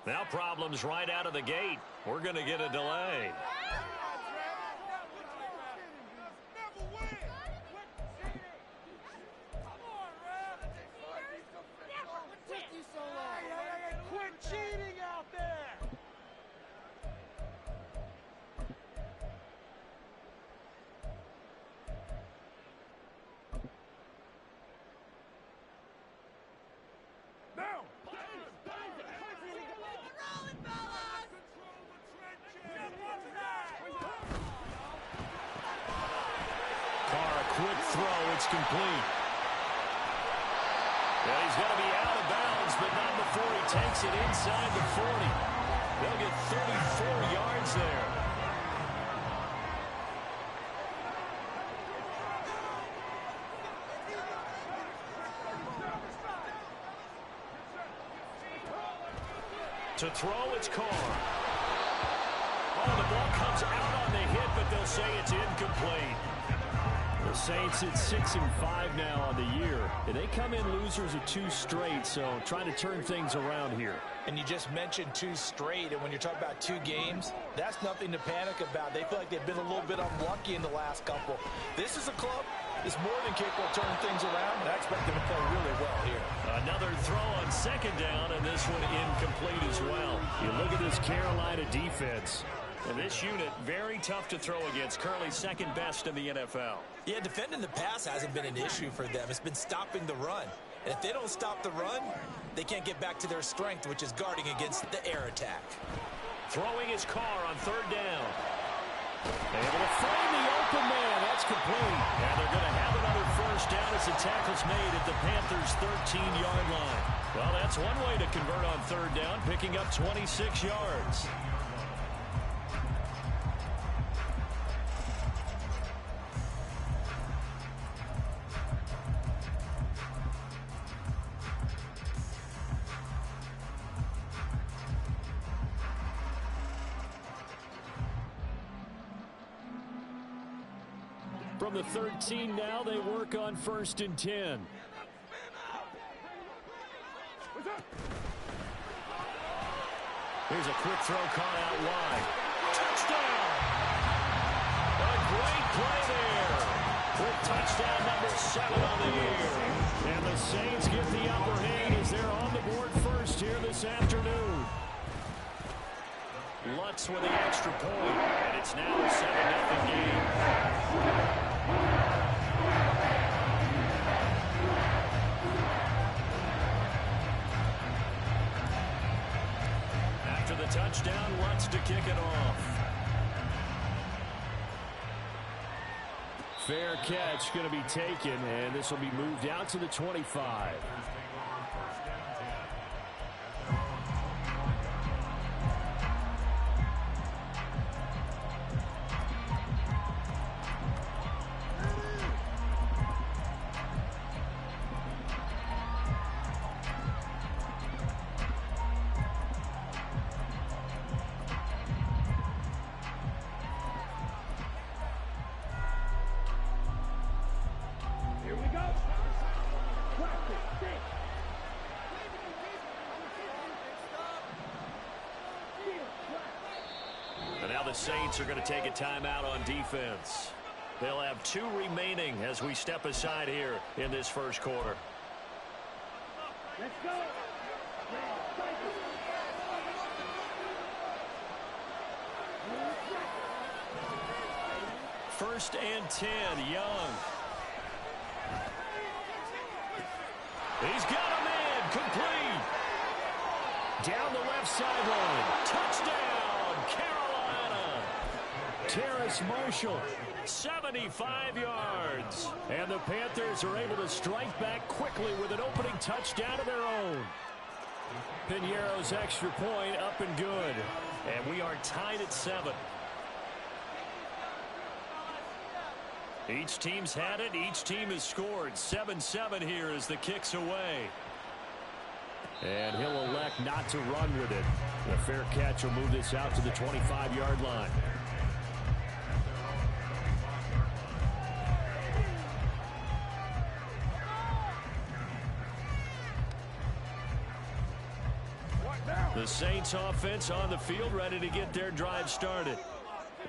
Now problems right out of the gate. We're going to get a delay. Quit cheating out there! Now! Carr, a quick throw. It's complete. Yeah, he's going to be out of bounds, but not before he takes it inside the 40. They'll get 34 yards there. To throw, it's Carr. Oh, the ball comes out on the hit, but they'll say it's incomplete. The Saints at 6-5 now on the year. And they come in losers of 2 straight, so trying to turn things around here. And you just mentioned 2 straight, and when you're talking about 2 games, that's nothing to panic about. They feel like they've been a little bit unlucky in the last couple. This is a club that's more than capable of turning things around, and I expect them to play really well here. Another throw on 2nd down, and this one incomplete as well. You look at this Carolina defense. And this unit, very tough to throw against. Currently 2nd best in the NFL. Yeah, defending the pass hasn't been an issue for them. It's been stopping the run. And if they don't stop the run, they can't get back to their strength, which is guarding against the air attack. Throwing his Carr on 3rd down. Able to find the open man. That's complete. And they're going to have another 1st down as the tackle's made at the Panthers' 13-yard line. Well, that's one way to convert on 3rd down, picking up 26 yards. From the 13 now, they work on 1st and 10. Here's a quick throw caught out wide. Touchdown! A great play there. With touchdown number 7 on the year. And the Saints get the upper hand as they're on the board first here this afternoon. Lutz with the extra point, and it's now a 7-0 game. After the touchdown, Lutz to kick it off. Fair catch going to be taken, and this will be moved out to the 25. Saints are going to take a timeout on defense. They'll have 2 remaining as we step aside here in this first quarter. Let's go. 1st and 10, Young. He's got a man, complete. Down the left sideline, touchdown, Carolina. Terrace Marshall, 75 yards. And the Panthers are able to strike back quickly with an opening touchdown of their own. Piñeiro's extra point up and good. And we are tied at 7. Each team's had it. Each team has scored. 7-7 here as the kick's away. And he'll elect not to run with it. The fair catch will move this out to the 25-yard line. What now? The Saints offense on the field ready to get their drive started.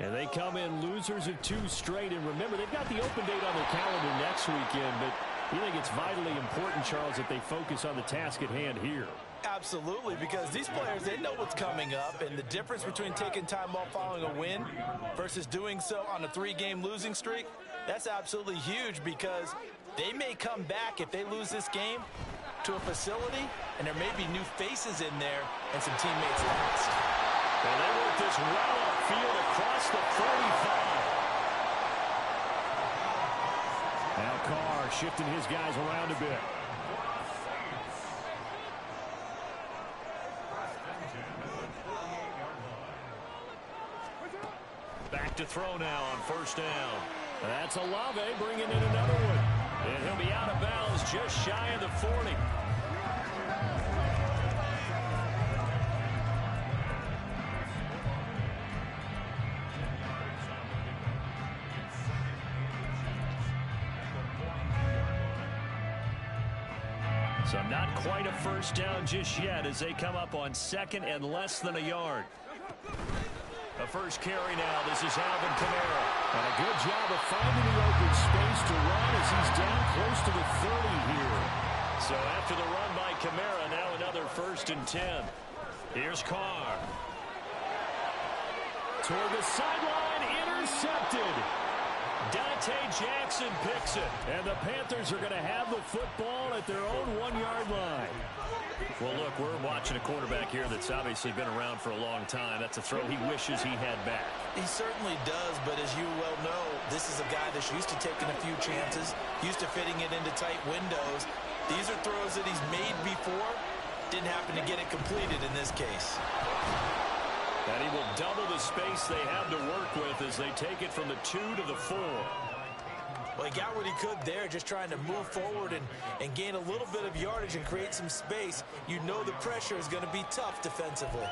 And they come in losers of 2 straight. And remember, they've got the open date on their calendar next weekend. But you think it's vitally important, Charles, that they focus on the task at hand here. Absolutely, because these players, they know what's coming up. And the difference between taking time off following a win versus doing so on a 3-game losing streak, that's absolutely huge, because they may come back if they lose this game to a facility, and there may be new faces in there and some teammates lost. And they work this well upfield across the 45. Now Carr shifting his guys around a bit. Back to throw now on first down. That's Olave bringing in another one. And he'll be out of bounds just shy of the 40. So not quite a first down just yet as they come up on 2nd and less than a yard. The first carry now. This is Alvin Kamara. And a good job of finding the open space to run as he's down close to the 30 here. So after the run by Kamara, now another 1st and 10. Here's Carr. Toward the sideline, intercepted. Dante Jackson picks it. And the Panthers are going to have the football at their own 1-yard line. Well, look, we're watching a quarterback here that's obviously been around for a long time. That's a throw he wishes he had back. He certainly does, but as you well know, this is a guy that's used to taking a few chances, used to fitting it into tight windows. These are throws that he's made before. Didn't happen to get it completed in this case. And he will double the space they have to work with as they take it from the 2 to the 4. Well, he got what he could there, just trying to move forward and gain a little bit of yardage and create some space. You know the pressure is going to be tough defensively.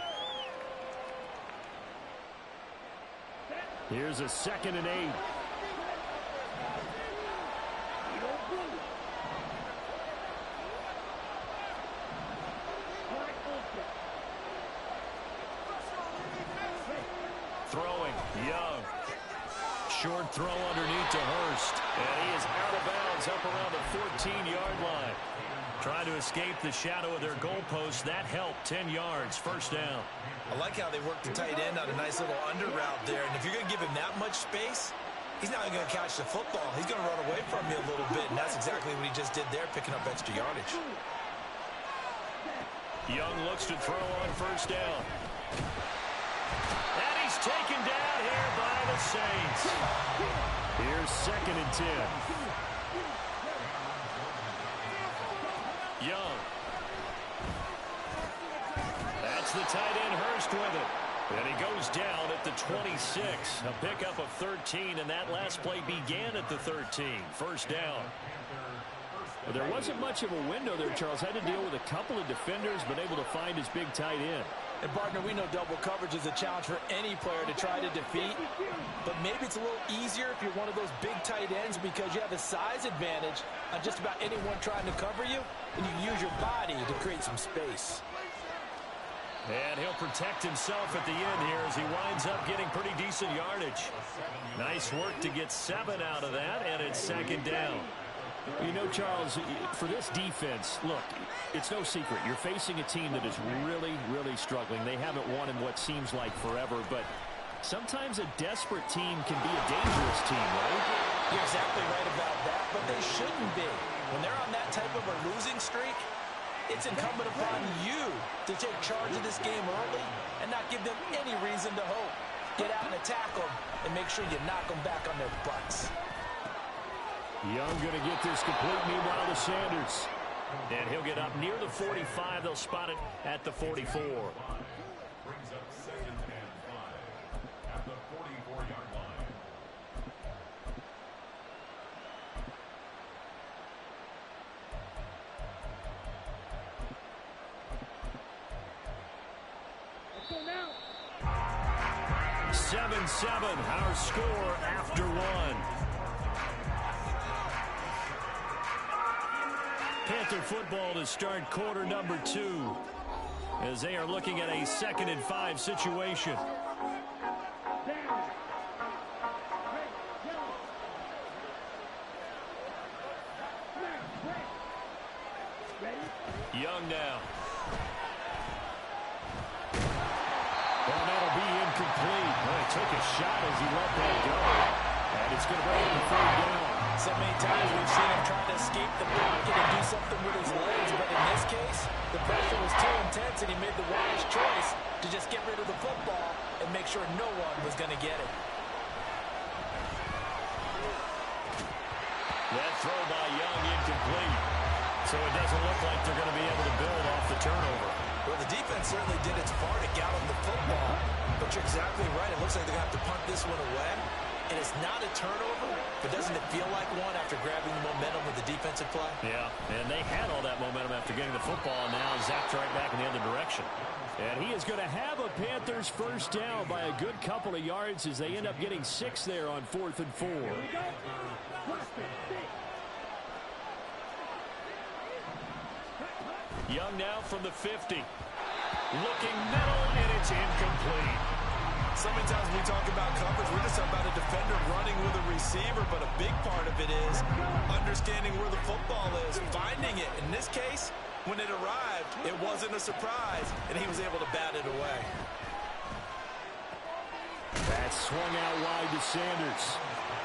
Here's a 2nd and 8. Throwing, Young. Short throw underneath to Hurst. And he is out of bounds up around the 14-yard line. Trying to escape the shadow of their goalpost. That helped. 10 yards. First down. I like how they work the tight end on a nice little under route there. And if you're going to give him that much space, he's not even going to catch the football. He's going to run away from you a little bit. And that's exactly what he just did there, picking up extra yardage. Young looks to throw on first down. And he's taken down here by the Saints. Here's 2nd and 10. Young. That's the tight end Hurst with it. And he goes down at the 26. A pickup of 13, and that last play began at the 13. First down. Well, there wasn't much of a window there, Charles. Had to deal with a couple of defenders, but able to find his big tight end. And, partner, we know double coverage is a challenge for any player to try to defeat. But maybe it's a little easier if you're one of those big tight ends because you have a size advantage on just about anyone trying to cover you, and you can use your body to create some space. And he'll protect himself at the end here as he winds up getting pretty decent yardage. Nice work to get 7 out of that, and it's 2nd down. You know, Charles, for this defense, look, it's no secret. You're facing a team that is really, really struggling. They haven't won in what seems like forever, but sometimes a desperate team can be a dangerous team, right? You're exactly right about that, but they shouldn't be. When they're on that type of a losing streak, it's incumbent upon you to take charge of this game early and not give them any reason to hope. Get out and attack them and make sure you knock them back on their butts. Young going to get this complete, meanwhile to Sanders. And he'll get up near the 45. They'll spot it at the 44. Brings up 2nd and 5 at the 44-yard line. Let's go now. 7-7, our score after 1. Panther football to start quarter number 2. as they are looking at a 2nd and 5 situation. Young now. Well, that'll be incomplete. Well, he took a shot as he let that go. And it's going to bring him to 3rd down. So many times we've seen him trying to escape the pocket and do something with his legs, but in this case, the pressure was too intense and he made the wise choice to just get rid of the football and make sure no one was going to get it. That throw by Young incomplete. So it doesn't look like they're going to be able to build off the turnover. Well, the defense certainly did its part to gallop the football, but you're exactly right. It looks like they're going to have to punt this one away. And it's not a turnover, but doesn't it feel like one after grabbing the momentum with the defensive play? Yeah, and they had all that momentum after getting the football, and now zapped right back in the other direction. And he is going to have a Panthers 1st down by a good couple of yards as they end up getting 6 there on 4th and 4. Young now from the 50. Looking middle, and it's incomplete. So many times when we talk about coverage, we're just talking about a defender running with a receiver, but a big part of it is understanding where the football is, finding it. In this case, when it arrived, it wasn't a surprise, and he was able to bat it away. That swung out wide to Sanders.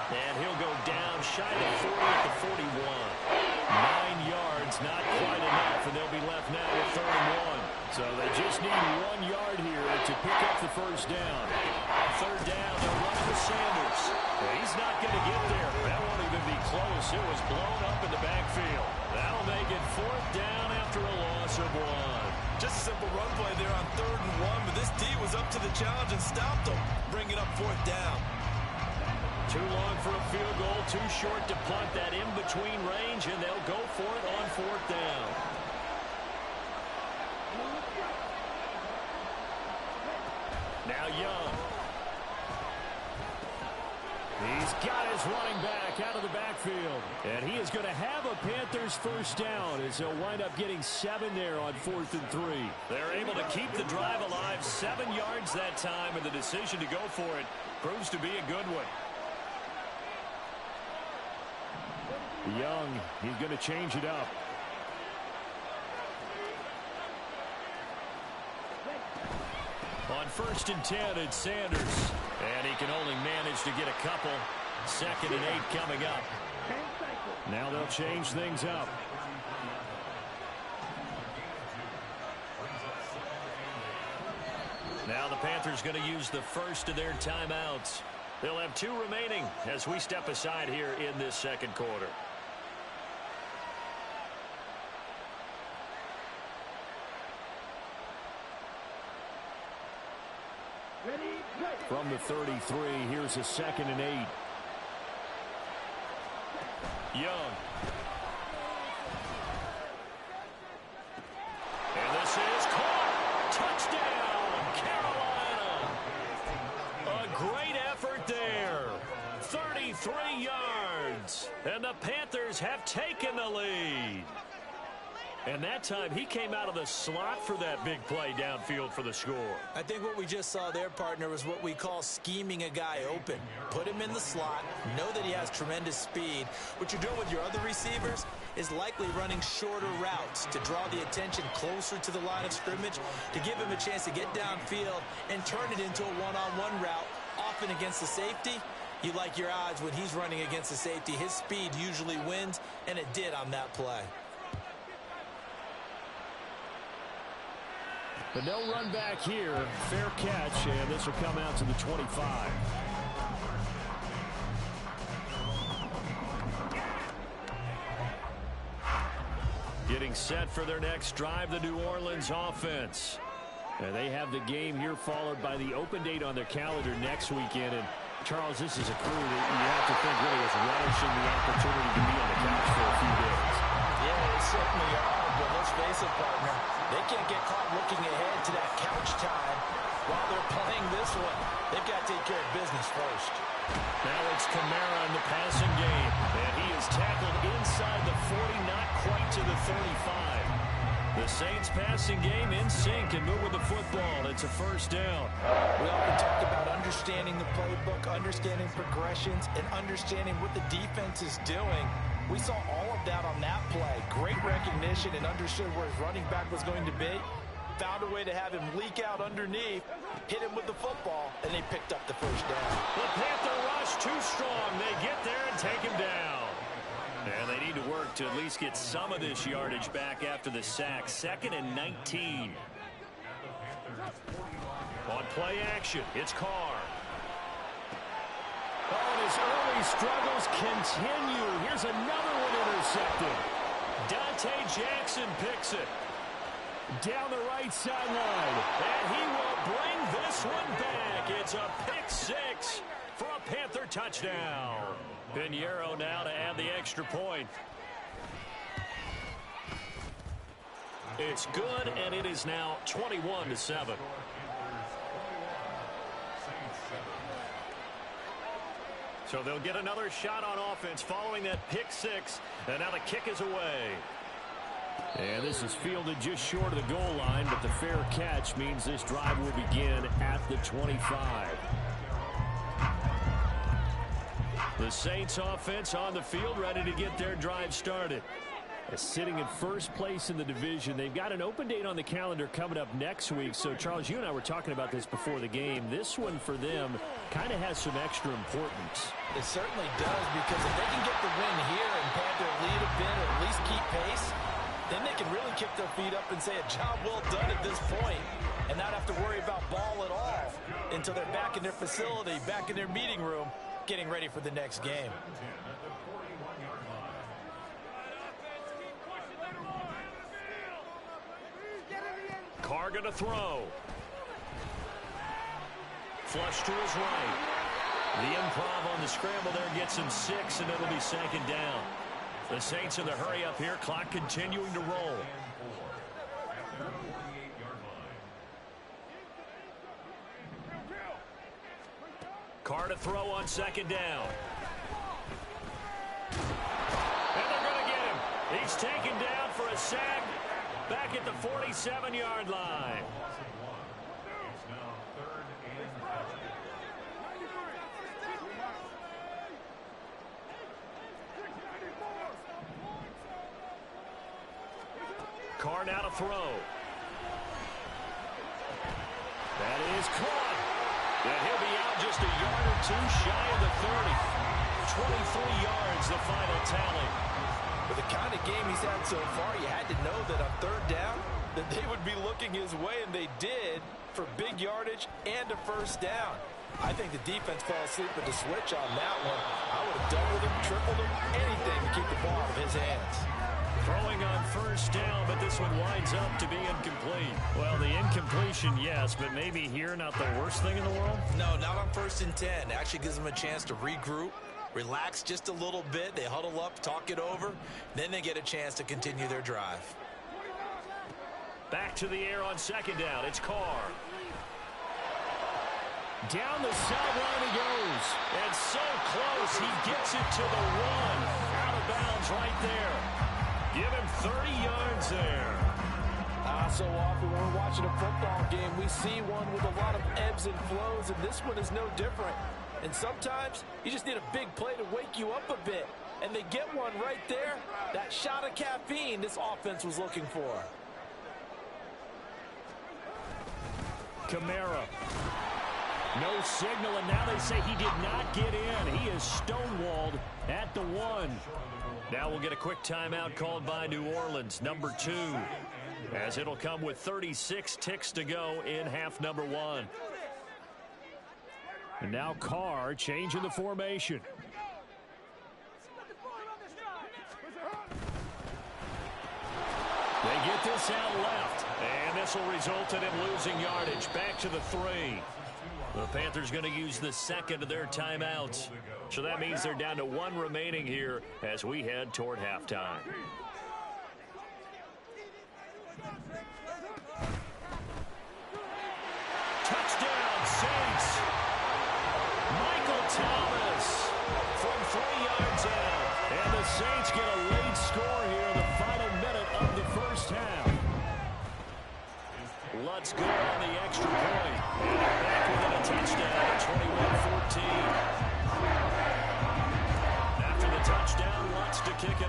And he'll go down shy of 40 at the 41. 9 yards, not quite enough, and they'll be left now with 3rd and 1. So they just need 1 yard here to pick up the 1st down. On 3rd down, they'll run to Sanders. He's not going to get there. That won't even be close. It was blown up in the backfield. That'll make it 4th down after a loss of 1. Just a simple run play there on 3rd and 1, but this D was up to the challenge and stopped him, bringing up 4th down. Too long for a field goal, too short to punt. That in-between range, and they'll go for it on 4th down. Now Young. He's got his running back out of the backfield. And he is going to have a Panthers 1st down as he'll wind up getting 7 there on 4th and 3. They're able to keep the drive alive, 7 yards that time, and the decision to go for it proves to be a good one. Young, he's going to change it up. On 1st and 10, it's Sanders. And he can only manage to get a couple. 2nd and 8 coming up. Now they'll change things up. Now the Panthers going to use the first of their timeouts. They'll have 2 remaining as we step aside here in this 2nd quarter. From the 33, here's a 2nd and 8. Young. And this is caught. Touchdown, Carolina. A great effort there. 33 yards. And the Panthers have taken the lead. And that time, he came out of the slot for that big play downfield for the score. I think what we just saw there, partner, is what we call scheming a guy open. Put him in the slot, know that he has tremendous speed. What you're doing with your other receivers is likely running shorter routes to draw the attention closer to the line of scrimmage, to give him a chance to get downfield and turn it into a one-on-one route, often against the safety. You like your odds when he's running against the safety. His speed usually wins, and it did on that play. But no run back here. Fair catch, and this will come out to the 25. Getting set for their next drive, the New Orleans offense. And they have the game here followed by the open date on their calendar next weekend. And Charles, this is a crew that you have to think really is relishing the opportunity to be on the couch for a few days. Yeah, they certainly are, but let's face it, partner. They can't get caught looking ahead to that couch time while they're playing this one. They've got to take care of business first. Now it's Kamara in the passing game. And he is tackled inside the 40, not quite to the 35. The Saints passing game in sync and moving the football. It's a first down. We often talk about understanding the playbook, understanding progressions, and understanding what the defense is doing. We saw all of that on that play. Great recognition and understood where his running back was going to be. Found a way to have him leak out underneath, hit him with the football, and they picked up the first down. The Panther rush too strong. They get there and take him down. And they need to work to at least get some of this yardage back after the sack. 2nd and 19. On play action, it's Carr. Oh, and his early struggles continue. Here's another one intercepted. Dante Jackson picks it. Down the right sideline. And he will bring this one back. It's a pick 6 for a Panther touchdown. Pinheiro now to add the extra point. It's good, and it is now 21-7. So they'll get another shot on offense following that pick 6, and now the kick is away. And this is fielded just short of the goal line, but the fair catch means this drive will begin at the 25. The Saints offense on the field ready to get their drive started. Sitting in first place in the division. They've got an open date on the calendar coming up next week. So, Charles, you and I were talking about this before the game. This one for them kind of has some extra importance. It certainly does, because if they can get the win here and Panther lead a bit or at least keep pace, then they can really kick their feet up and say a job well done at this point and not have to worry about ball at all until they're back in their facility, back in their meeting room, getting ready for the next game. Carr going to throw. Flush to his right. The improv on the scramble there gets him 6, and it'll be 2nd down. The Saints in the hurry up here. Clock continuing to roll. Carr to throw on 2nd down. And they're going to get him. He's taken down for a sack. Back at the 47-yard line. Carr now to throw. That is caught. And he'll be out just a yard or two shy of the 30. 23 yards, the final tally. With the kind of game he's had so far, you had to know that on 3rd down, that they would be looking his way, and they did, for big yardage and a first down. I think the defense fell asleep with the switch on that one. I would have doubled him, tripled him, anything to keep the ball out of his hands. Throwing on first down, but this one winds up to be incomplete. Well, the incompletion, yes, but maybe here not the worst thing in the world? No, not on 1st and 10. Actually gives them a chance to regroup, relax just a little bit. They huddle up, talk it over. Then they get a chance to continue their drive. Back to the air on 2nd down. It's Carr. Down the sideline he goes. And so close. He gets it to the 1. Out of bounds right there. Give him 30 yards there. So often when we're watching a football game, we see one with a lot of ebbs and flows, and this one is no different. And sometimes you just need a big play to wake you up a bit. And they get one right there. That shot of caffeine this offense was looking for. Kamara. No signal, and now they say he did not get in. He is stonewalled at the 1. Now we'll get a quick timeout called by New Orleans, number 2, as it'll come with 36 ticks to go in half number 1. And now Carr changing the formation. They get this out left, and this will result in him losing yardage. Back to the 3. The Panthers going to use the 2nd of their timeouts. So that means they're down to 1 remaining here as we head toward halftime. Touchdown, Saints. Michael Thomas from 3 yards out. And the Saints get a late score here in the final minute of the first half.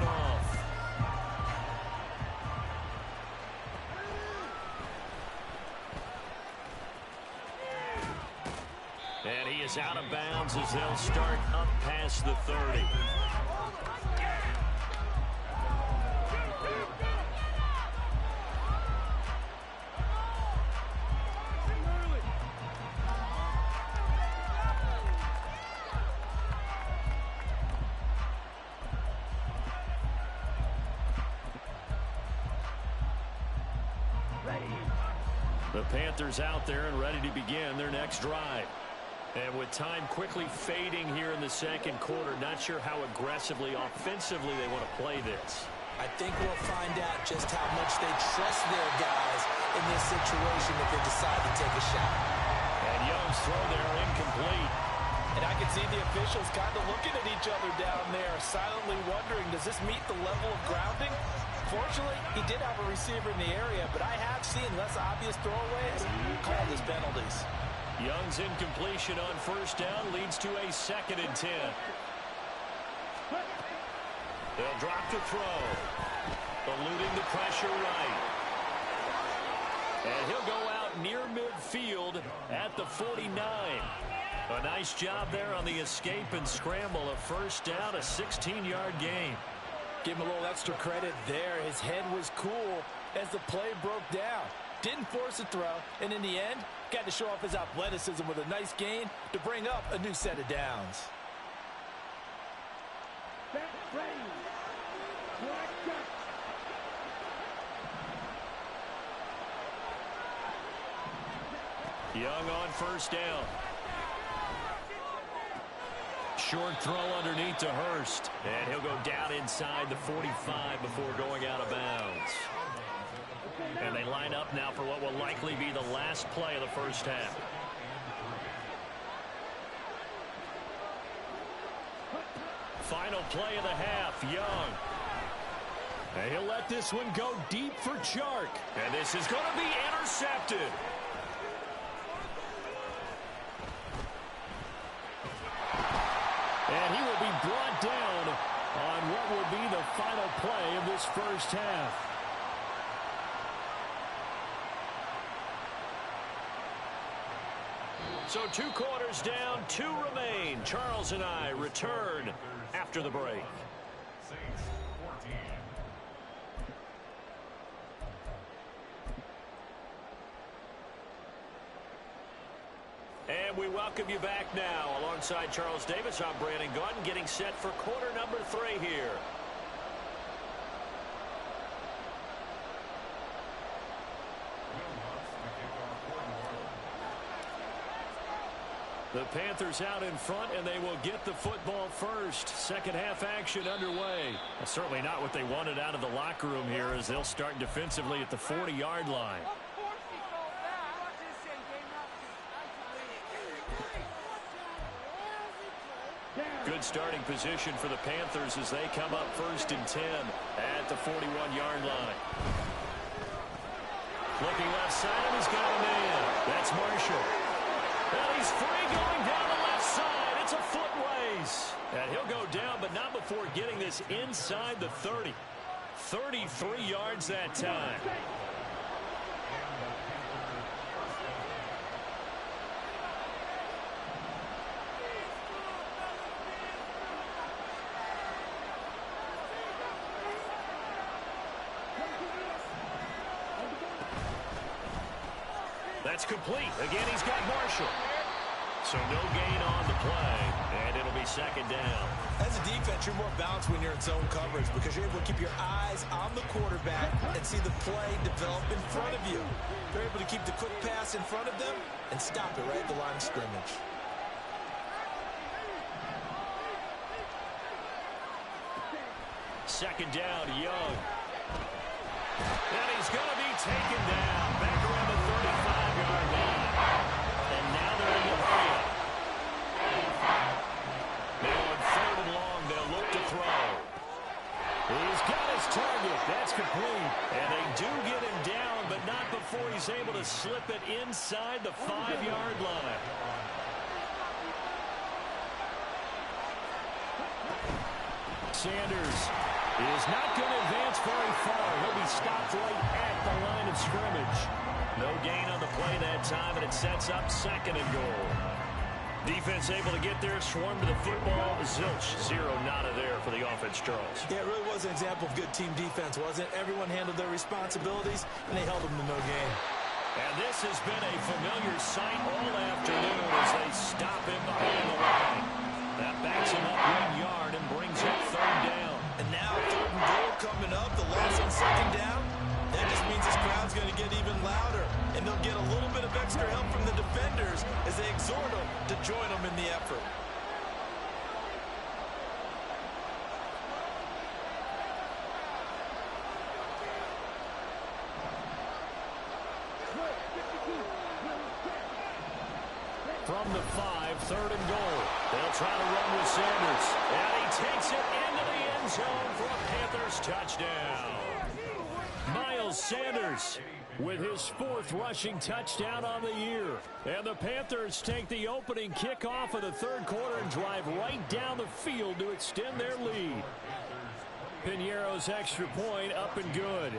off. And he is out of bounds as they'll start up past the 30. The Panthers out there and ready to begin their next drive. And with time quickly fading here in the second quarter, not sure how aggressively, offensively they want to play this. I think we'll find out just how much they trust their guys in this situation if they decide to take a shot. And Young's throw there incomplete. And I can see the officials kind of looking at each other down there, silently wondering, does this meet the level of grounding? Fortunately, he did have a receiver in the area, but I have seen less obvious throwaways called as penalties. Young's incompletion on first down leads to a 2nd and 10. They'll drop the throw. Eluding the pressure right. And he'll go out near midfield at the 49. A nice job there on the escape and scramble. A first down, a 16-yard gain. Give him a little extra credit there. His head was cool as the play broke down. Didn't force a throw, and in the end, got to show off his athleticism with a nice gain to bring up a new set of downs. Young on first down. Short throw underneath to Hurst. And he'll go down inside the 45 before going out of bounds. And they line up now for what will likely be the last play of the first half. Final play of the half, Young. And he'll let this one go deep for Chark. And this is going to be intercepted. And he will be brought down on what will be the final play of this first half. So 2 quarters down, 2 remain. Charles and I return after the break. Saints 14. And we welcome you back now. Alongside Charles Davis, I'm Brandon Gaudin, getting set for quarter number 3 here. The Panthers out in front, and they will get the football first. Second half action underway. Well, certainly not what they wanted out of the locker room here, as they'll start defensively at the 40-yard line. Good starting position for the Panthers as they come up 1st and 10 at the 41-yard line. Looking left side, and he's got a man. That's Marshall. And he's free going down the left side. It's a foot race. And he'll go down, but not before getting this inside the 30. 33 yards that time. That's complete. Again, he's got Marshall. So no gain on the play, and it'll be 2nd down. As a defense, you're more balanced when you're in zone coverage because you're able to keep your eyes on the quarterback and see the play develop in front of you. They're able to keep the quick pass in front of them and stop it right at the line of scrimmage. Second down, Young. And he's going to be taken down back around the 35-yard line. And now they're in the area. Now on 3rd and long, they'll look to throw. He's got his target. That's complete. And they do get him down, but not before he's able to slip it inside the 5-yard line. Sanders is not going to advance very far. He'll be stopped right at the line of scrimmage. No gain on the play that time, and it sets up 2nd and goal. Defense able to get there, swarm to the football. Zilch, 0 nada there for the offense, Charles. Yeah, it really was an example of good team defense, wasn't it? Everyone handled their responsibilities, and they held them to no gain. And this has been a familiar sight all afternoon as they stop him behind the line. That backs him up 1 yard and brings up 3rd down. And now 3rd and goal coming up, the loss on 2nd down. That just means this crowd's going to get even louder. And they'll get a little bit of extra help from the defenders as they exhort them to join them in the effort. From the 5, 3rd and goal. They'll try to run with Sanders. And he takes it into the end zone for a Panthers touchdown. Miles Sanders with his 4th rushing touchdown on the year. And the Panthers take the opening kickoff of the 3rd quarter and drive right down the field to extend their lead. Piñeiro's extra point up and good.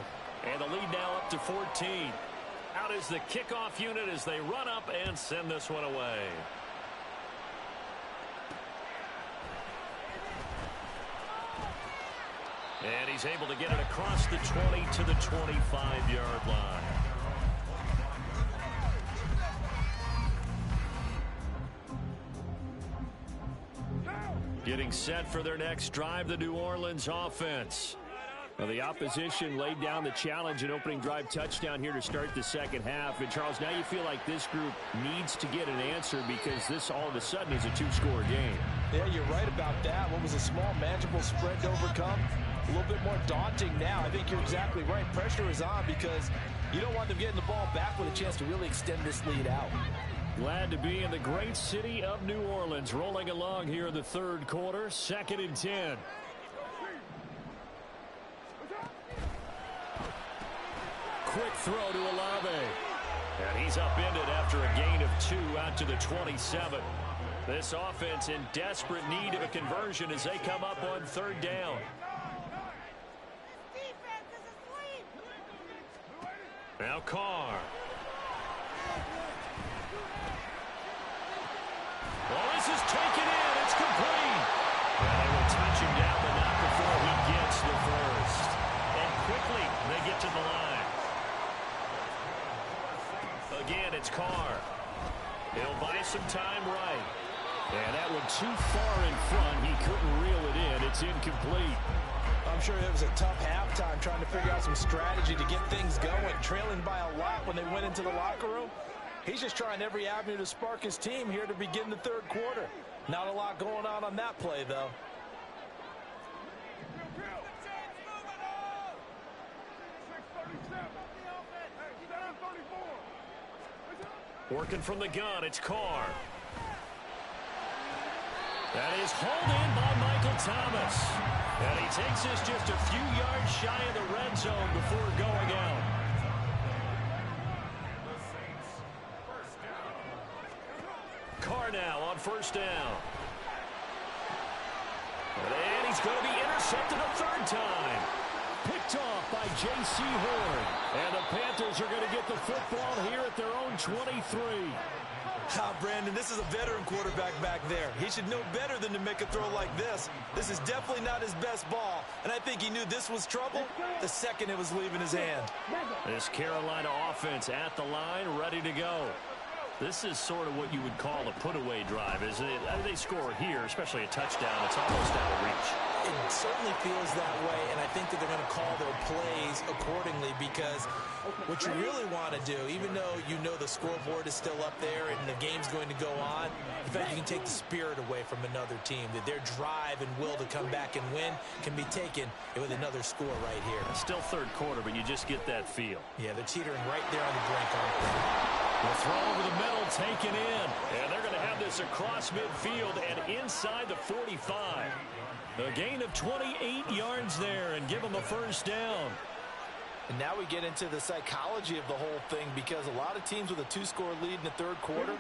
And the lead now up to 14. Out is the kickoff unit as they run up and send this one away. And he's able to get it across the 20 to the 25-yard line. Getting set for their next drive, the New Orleans offense. Well, the opposition laid down the challenge and opening drive touchdown here to start the 2nd half. And, Charles, now you feel like this group needs to get an answer because this all of a sudden is a 2-score game. Yeah, you're right about that. What was a small, manageable spread to overcome? A little bit more daunting now. I think you're exactly right. Pressure is on because you don't want them getting the ball back with a chance to really extend this lead out. Glad to be in the great city of New Orleans. Rolling along here in the 3rd quarter. 2nd and 10. Quick throw to Olave. And he's upended after a gain of 2 out to the 27. This offense in desperate need of a conversion as they come up on 3rd down. Now Carr. Well, this is taken in. It's complete. And they will touch him down, but not before he gets the first. And quickly, they get to the line. Again, it's Carr. He'll buy some time right. And that one too far in front. He couldn't reel it in. It's incomplete. I'm sure it was a tough halftime trying to figure out some strategy to get things going. Trailing by a lot when they went into the locker room. He's just trying every avenue to spark his team here to begin the 3rd quarter. Not a lot going on that play, though. Working from the gun, it's Carr. That is hauled in by Michael Thomas. And he takes this just a few yards shy of the red zone before going out. Carr now on 1st down. And he's going to be intercepted a 3rd time. Picked off by J.C. Horn. And the Panthers are going to get the football here at their own 23. Brandon, this is a veteran quarterback back there. He should know better than to make a throw like this. This is definitely not his best ball, and I think he knew this was trouble the second it was leaving his hand. This Carolina offense at the line, ready to go. This is sort of what you would call a put-away drive, isn't it? They score here, especially a touchdown. It's almost out of reach. It certainly feels that way, and I think that they're going to call their plays accordingly because what you really want to do, even though you know the scoreboard is still up there and the game's going to go on, in fact, you can take the spirit away from another team, that their drive and will to come back and win can be taken with another score right here. It's still 3rd quarter, but you just get that feel. Yeah, they're teetering right there on the brink on it. The throw over the middle taken in. And they're going to have this across midfield and inside the 45. A gain of 28 yards there and give them a 1st down. And now we get into the psychology of the whole thing, because a lot of teams with a 2-score lead in the third quarter,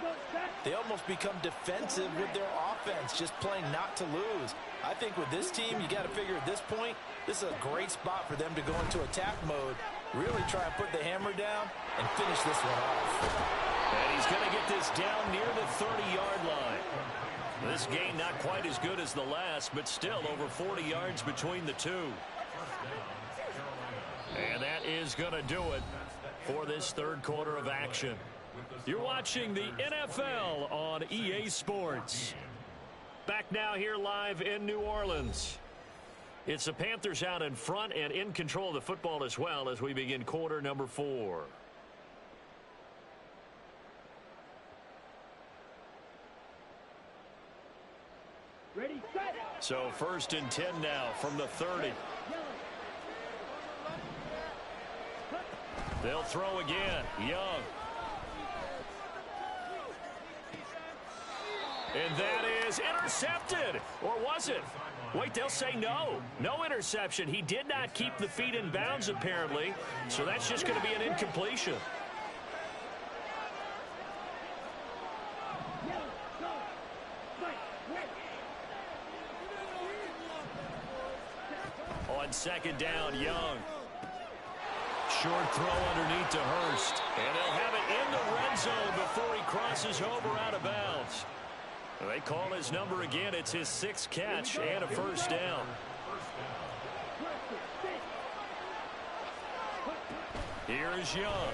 they almost become defensive with their offense, just playing not to lose. I think with this team, you got to figure at this point, this is a great spot for them to go into attack mode, really try and put the hammer down and finish this one off. And he's going to get this down near the 30-yard line. This game not quite as good as the last, but still over 40 yards between the two. And that is going to do it for this third quarter of action. You're watching the NFL on EA Sports. Back now here live in New Orleans. It's the Panthers out in front and in control of the football as well as we begin quarter number 4. Ready, set. So 1st and 10 now from the 30. They'll throw again. Young. And that is intercepted. Or was it? Wait, they'll say no. No interception. He did not keep the feet in bounds, apparently. So that's just going to be an incompletion. On 2nd down, Young. Short throw underneath to Hurst. And they'll have it in the red zone before he crosses over out of bounds. They call his number again. It's his 6th catch and a 1st down. Here's Young.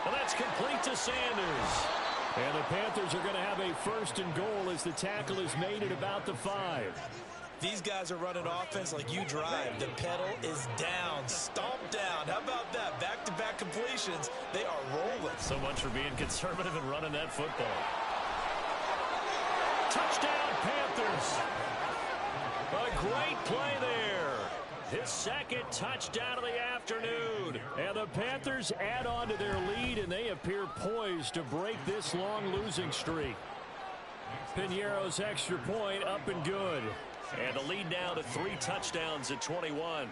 Well, that's complete to Sanders. And the Panthers are going to have a 1st and goal as the tackle is made at about the 5. These guys are running offense like you drive. The pedal is down, stomped down. How about that? Back-to-back completions. They are rolling. So much for being conservative and running that football. Touchdown, Panthers. A great play there. His 2nd touchdown of the afternoon. And the Panthers add on to their lead, and they appear poised to break this long losing streak. Piñeiro's extra point up and good. And the lead now to 3 touchdowns at 21.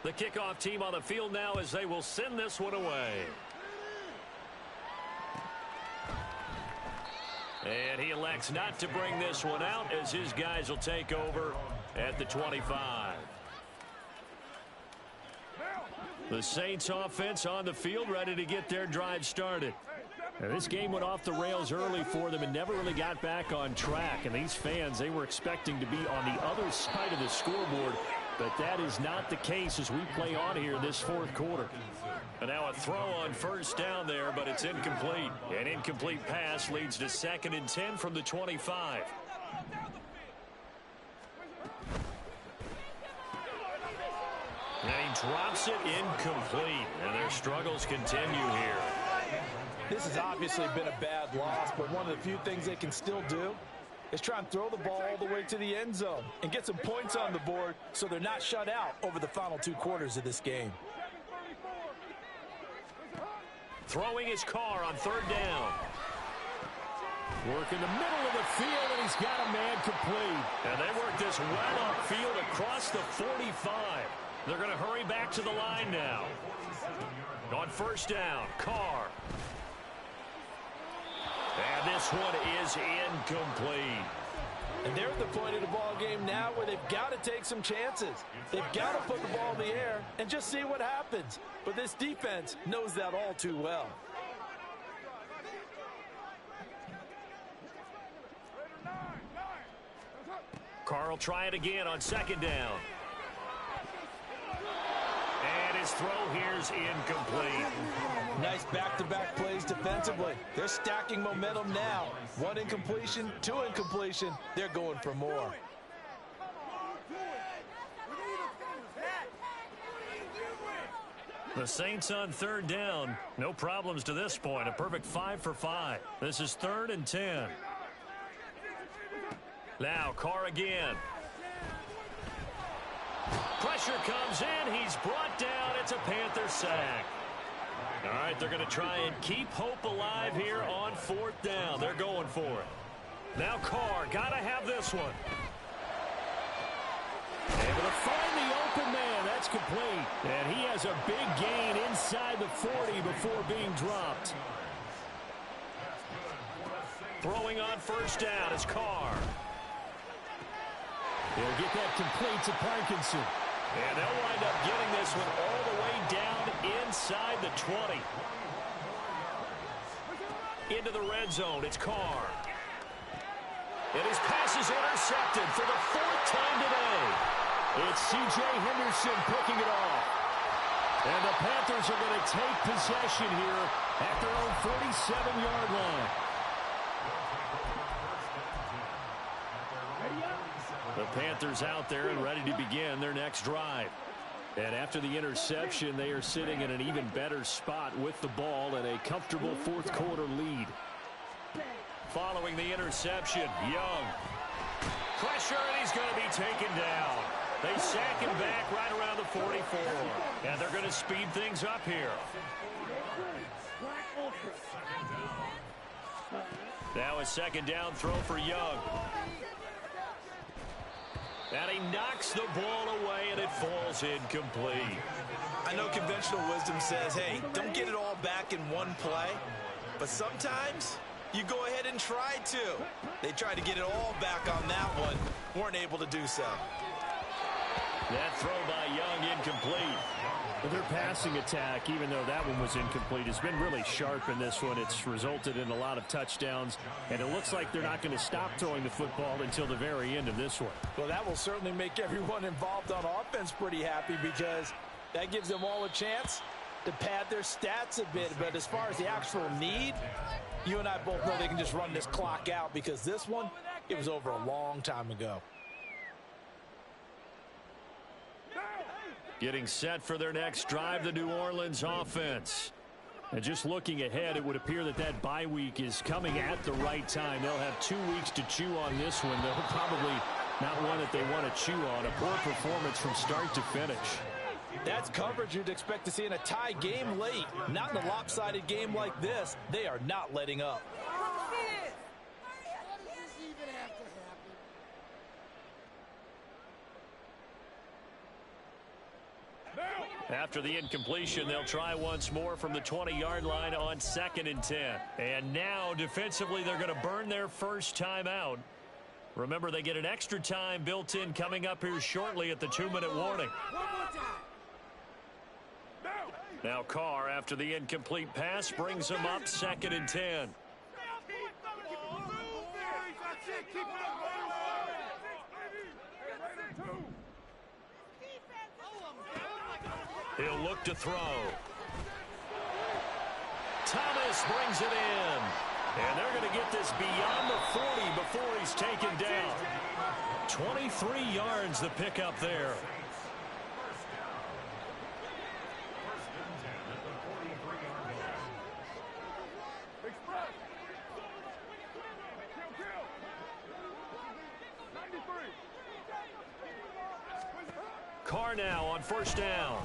The kickoff team on the field now as they will send this one away. And he elects not to bring this one out as his guys will take over at the 25. The Saints offense on the field ready to get their drive started. Now, this game went off the rails early for them and never really got back on track. And these fans, they were expecting to be on the other side of the scoreboard. But that is not the case as we play on here in this 4th quarter. And now a throw on 1st down there, but it's incomplete. An incomplete pass leads to 2nd and 10 from the 25. And he drops it incomplete. And their struggles continue here. This has obviously been a bad loss, but one of the few things they can still do is try and throw the ball all the way to the end zone and get some points on the board so they're not shut out over the final 2 quarters of this game. Throwing his car on 3rd down. Work in the middle of the field, and he's got a man complete. And they work this well upfield across the 45. They're going to hurry back to the line now. On 1st down, Carr. And this one is incomplete. And they're at the point of the ball game now where they've got to take some chances. They've got to put the ball in the air and just see what happens. But this defense knows that all too well. Carr will try it again on 2nd down. And his throw here's incomplete. Nice back-to-back plays defensively. They're stacking momentum now. 1 incompletion, 2 incompletion. They're going for more. The Saints on 3rd down. No problems to this point. A perfect 5 for 5. This is 3rd and 10. Now Carr again. Pressure comes in. He's brought down. It's a Panther sack. All right, they're going to try and keep hope alive here on 4th down. They're going for it. Now Carr, got to have this one. Able to find the open man. That's That's complete. And he has a big gain inside the 40 before being dropped. Throwing on first down is Carr. He'll get that complete to Parkinson. And they'll wind up getting this one all the way down inside the 20. Into the red zone, it's Carr. And his pass is intercepted for the 4th time today. It's C.J. Henderson picking it off. And the Panthers are going to take possession here at their own 47-yard line. The Panthers out there and ready to begin their next drive. And after the interception, they are sitting in an even better spot with the ball and a comfortable 4th quarter lead. Following the interception, Young. Pressure, and he's going to be taken down. They sack him back right around the 44. And they're going to speed things up here. Now a second down throw for Young. And he knocks the ball away, and it falls incomplete. I know conventional wisdom says, hey, don't get it all back in one play. But sometimes you go ahead and try to. They tried to get it all back on that one. Weren't able to do so. That throw by Young incomplete. But their passing attack, even though that one was incomplete, has been really sharp in this one. It's resulted in a lot of touchdowns, and it looks like they're not going to stop throwing the football until the very end of this one. Well, that will certainly make everyone involved on offense pretty happy because that gives them all a chance to pad their stats a bit. But as far as the actual need, you and I both know they can just run this clock out because this one, it was over a long time ago. Getting set for their next drive, the New Orleans offense. And just looking ahead, it would appear that that bye week is coming at the right time. They'll have 2 weeks to chew on this one. They'll probably not one that they want to chew on. A poor performance from start to finish. That's coverage you'd expect to see in a tie game late. Not in a lopsided game like this. They are not letting up. After the incompletion, they'll try once more from the 20-yard line on 2nd and 10. And now, defensively, they're going to burn their first time out. Remember, they get an extra time built in coming up here shortly at the 2-minute warning. Now Carr, after the incomplete pass, brings them up 2nd and 10. He'll look to throw. Thomas brings it in. And they're going to get this beyond the 40 before he's taken down. 23 yards the pickup there. Carr now on first down.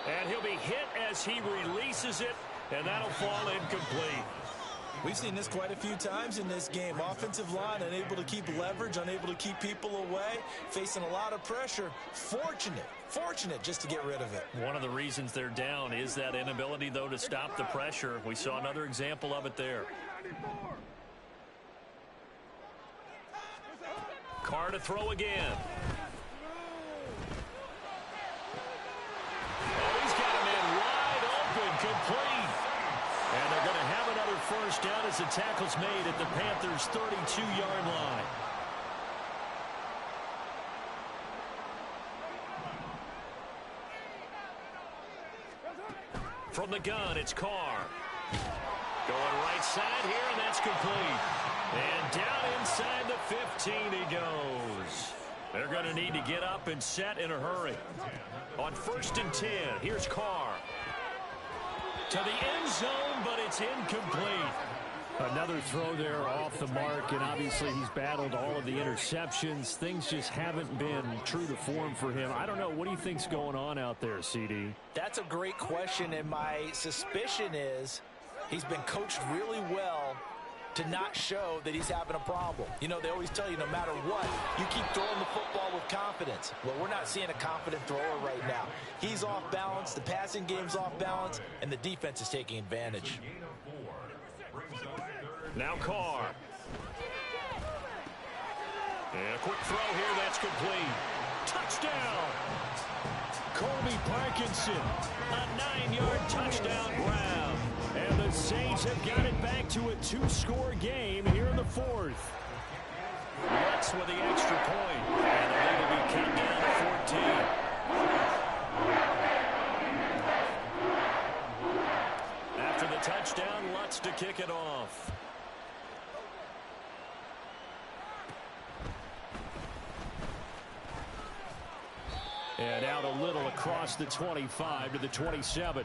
And he'll be hit as he releases it, and that'll fall incomplete. We've seen this quite a few times in this game. Offensive line unable to keep leverage, unable to keep people away, facing a lot of pressure. Fortunate just to get rid of it. One of the reasons they're down is that inability, though, to stop the pressure. We saw another example of it there. Carr to throw again. Oh, he's got him in wide open, complete. And they're going to have another first down as the tackle's made at the Panthers' 32-yard line. From the gun, it's Carr. Going right side here, and that's complete. And down inside the 15 he goes. They're going to need to get up and set in a hurry. On 1st and 10, here's Carr. To the end zone, but it's incomplete. Another throw there off the mark, and obviously he's battled all of the interceptions. Things just haven't been true to form for him. I don't know. What do you think's going on out there, CD? That's a great question, and my suspicion is he's been coached really well to not show that he's having a problem. You know, they always tell you no matter what, you keep throwing the football with confidence. Well, we're not seeing a confident thrower right now. He's off balance, the passing game's off balance, and the defense is taking advantage. Now Carr. And a quick throw here, that's complete. Touchdown! Colby Parkinson, a 9-yard touchdown grab. And the Saints have got it back to a 2-score game here in the fourth. Lutz with the extra point. And the lead will be cut down to 14. After the touchdown, Lutz to kick it off. And out a little across the 25 to the 27.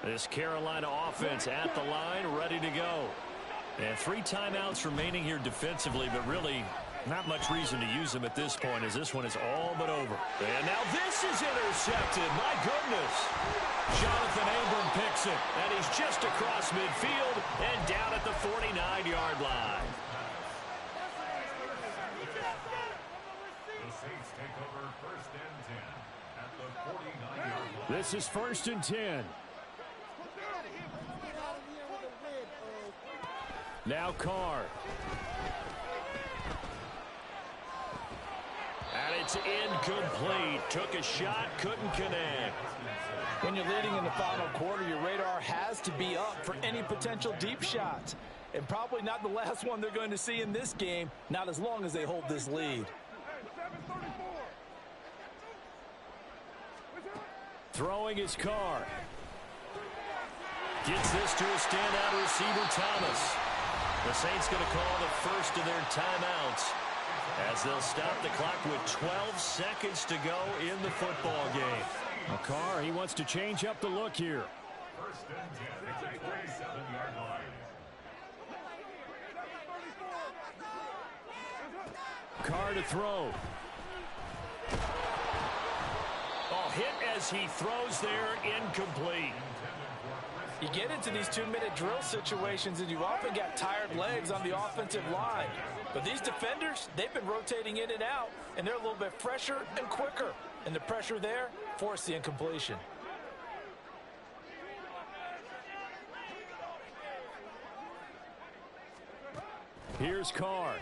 This Carolina offense at the line, ready to go. And 3 timeouts remaining here defensively, but really not much reason to use them at this point, as this one is all but over. And now this is intercepted. My goodness. Jonathan Abram picks it, and he's just across midfield and down at the 49-yard line. The Saints take over 1st and 10 at the 49-yard line. This is 1st and 10. Now Carr. And it's incomplete. Took a shot, couldn't connect. When you're leading in the final quarter, your radar has to be up for any potential deep shots. And probably not the last one they're going to see in this game, not as long as they hold this lead. Throwing his Carr. Gets this to a standout receiver, Thomas. The Saints going to call the first of their timeouts, as they'll stop the clock with 12 seconds to go in the football game. Carr, he wants to change up the look here. 1st and 10 at the 27-yard line. Carr to throw. Oh, hit as he throws there, incomplete. You get into these 2-minute drill situations and you often got tired legs on the offensive line. But these defenders, they've been rotating in and out, and they're a little bit fresher and quicker. And the pressure there forced the incompletion. Here's Carr.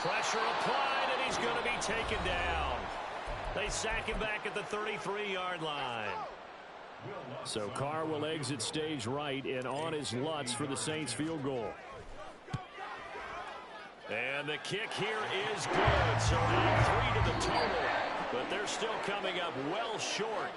Pressure applied, and he's going to be taken down. They sack him back at the 33-yard line. So Carr will exit stage right, and on is Lutz for the Saints field goal. And the kick here is good. So add 3 to the total, but they're still coming up well short.